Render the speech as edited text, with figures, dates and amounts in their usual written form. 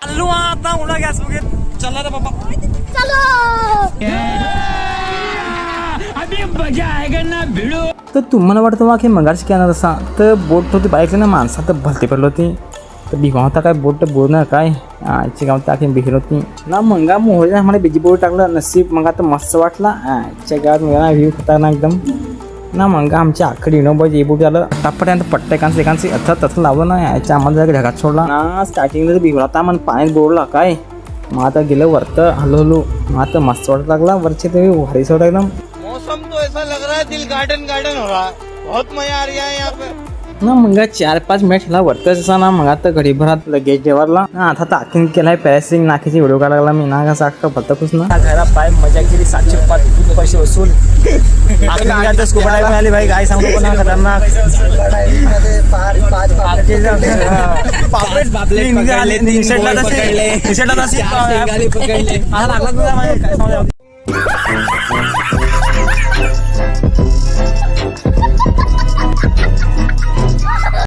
चालू आता उडा गॅस वगैरे चला रे बाबा चलो अभी मजा आएगा ना भिडो. तर तुम्हाला वाटतं वा की मगाशी काय ना तसा तर बोट होती बाईकला ना माणसं तर भलती पडली होती तर बिघा होता काय बोट बोलणार काय आजची गाव टाकी बिघड होती ना मंगा मोहरी आम्हाला बिजी बोट टाकलं नसीब मग आता मस्त वाटला आजच्या गावात मला व्ह्यू होता ना एकदम ना मग आमच्या आखडी नोबाई जे बोट आलं टप्प्यानंतर पट्ट्या एकांची तसं लावलं ना याच्या आम्हाला जरा ढगात सोडला ना स्टार्टिंगला बिघडला होता मग पाण्यात बोलला काय मग आता गेलं वरतं हळूहळू मग आता मस्त वाटत लागला वरचे ते भारी सोडा एकदम मौसम तो ऐसा लग रहा है दिल गार्डन गार्डन हो रहा है बहुत मजा आ रहा है यहाँ पे ना मग 4-5 मिनिट ह्याला वरतच असा ना मग आता घडीभरात लगेच जेवरला ना आता ताकीन केलाय पॅरेसिंग नाकीची व्हिडिओ काढायला लागला मी ना कसा अख्खा भलतच ना घरा पाय मजा केली 705 पैसे वसूल स्कूबा डायव्हिंग मिळाली भाई काय सांगू पण खतरनाक लागला तुझा